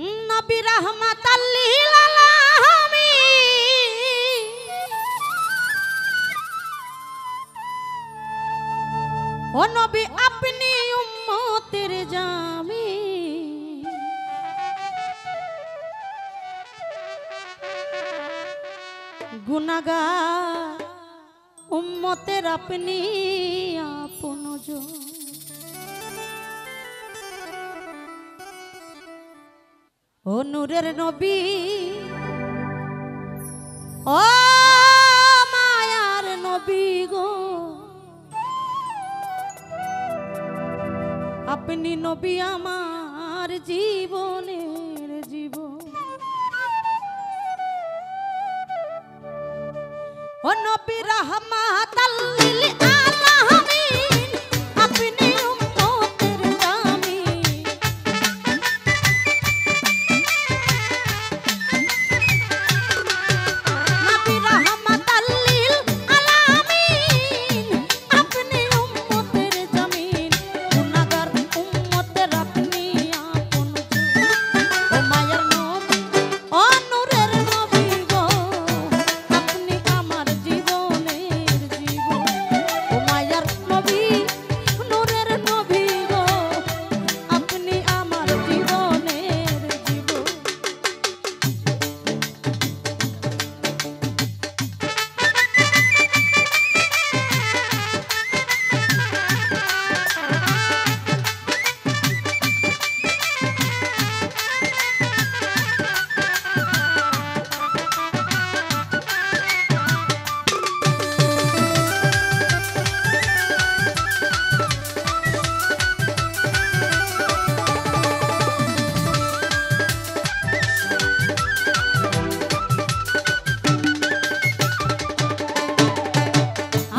নবী রাহমাতাল লিল আলামিন ও নবী আপনি উম্মতের জামিন গুনাহগার উম্মতের আপনি আপনজন ও নূরের নবী ও মায়ার নবী গো আপনি নবী আমার জীবনের জীবন ও নবী রাহমাতাল লিল আলামিন আপনি উম্মতের জামিন নবী রাহমাতাল লিল আলামিন আপনি উম্মতের জামিন গুনাহগার উম্মতের আপনি আপনজন ও মায়ার নবী ও নূরের নবী গো আপনি আমার জীবনের জীবন ও মায়ার নবী নূরের নবী গো আপনি আমার জীবনের জীবন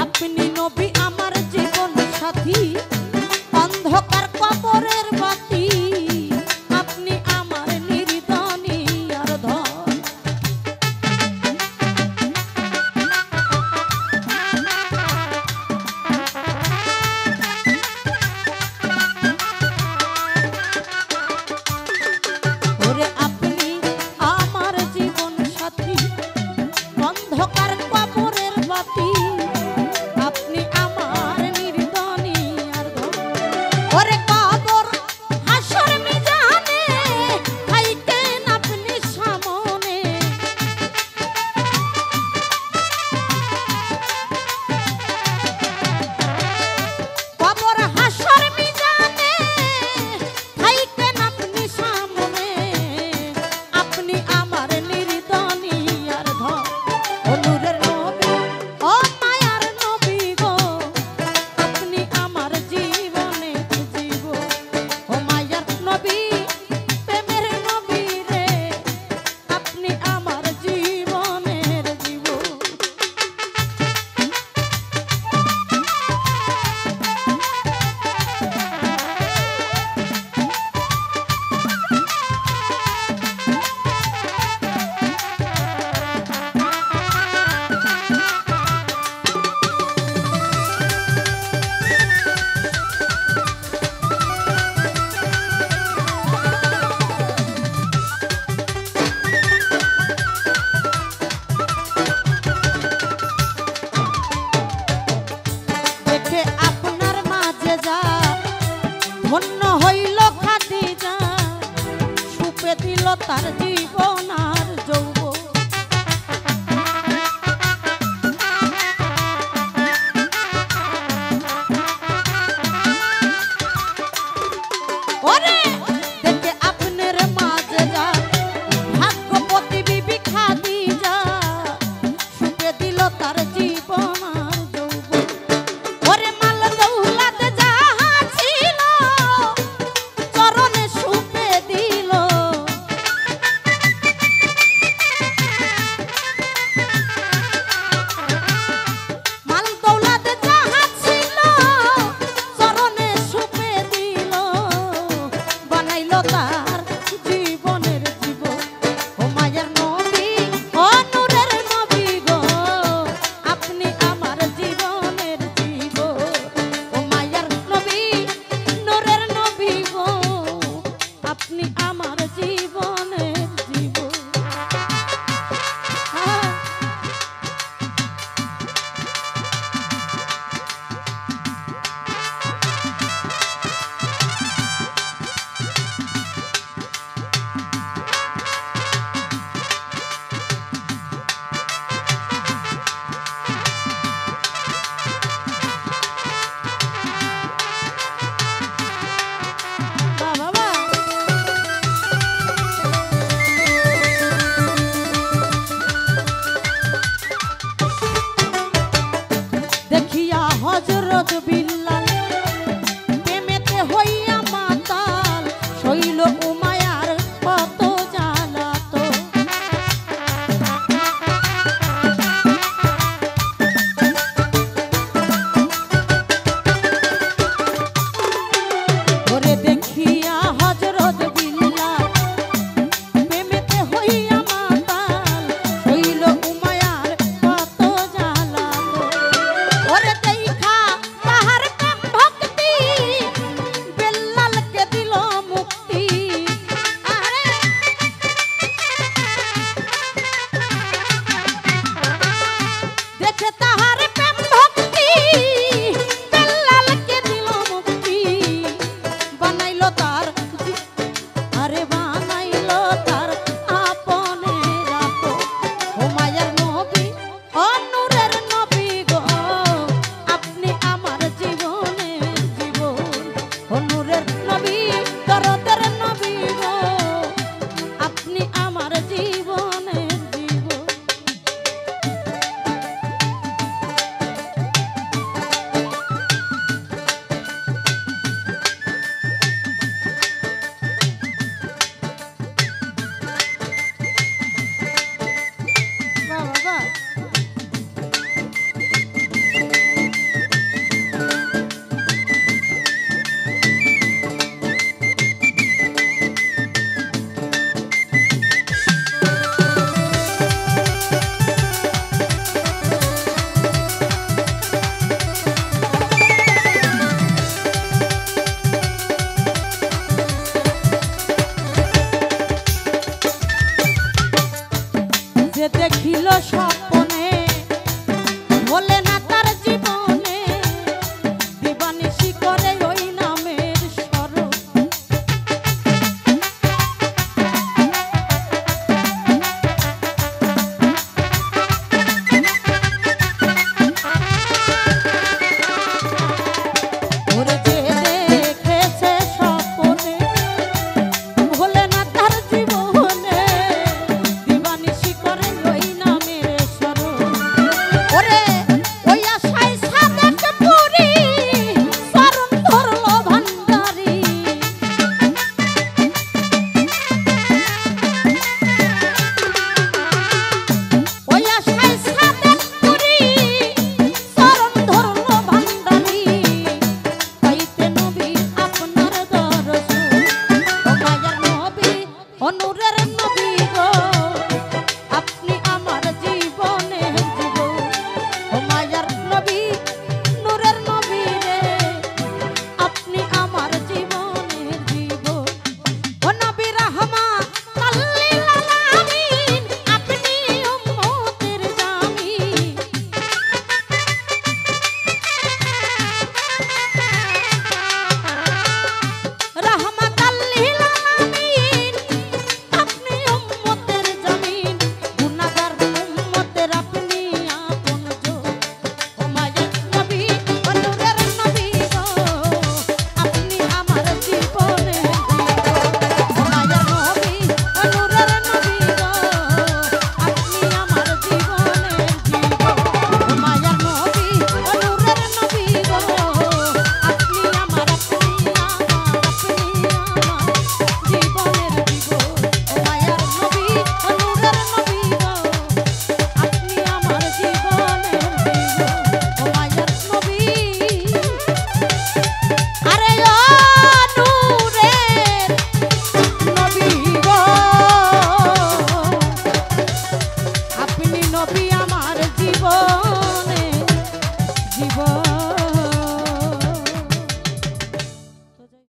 আপনি নবী আমার জীবন সাথী অন্ধকার কবরের বাতি আপনি আমার নির্দনী আর ধন ওরে আপনি আমার জীবন সাথী অন্ধকার কবরের বাতি আপনি আমার নির্দনী আর ধন ওরে কবর হাসর মিজানে থাইকেন আপনি সামনে কবর হাসর মিজানে থাইকেন আপনি সামনে আপনি আমার নির্দনী আর ধন ও নূরের নবী ও মায়ার নবী গো আপনি আমার জীবনের জীবন ও মায়ার নবী প্রেমের নবী রে আপনি আমার জীবনের জীবন দেখে আপনার মাঝে যা ধন্য হইল খাদিজা সুপে দিল তার জীবন আর যৌবন ওরে দেখে আপনার মাঝে যা ভাগ্যবতী বিবি খাদিজা সুপে দিল তার জীবন আর যৌবন ওরে মাল দৌলত যাহা ছিল চরণে সুপে দিল হযরত বিল্লাল প্রেমেতে হইয়া মাতাল শৈল উমায়ার কত জ্বালাতো ওরে দেখিয়া হযরত বিল্লাল প্রেমেতে হইয়া মাতাল শৈল উমায়ার কত জ্বালাতো ওরে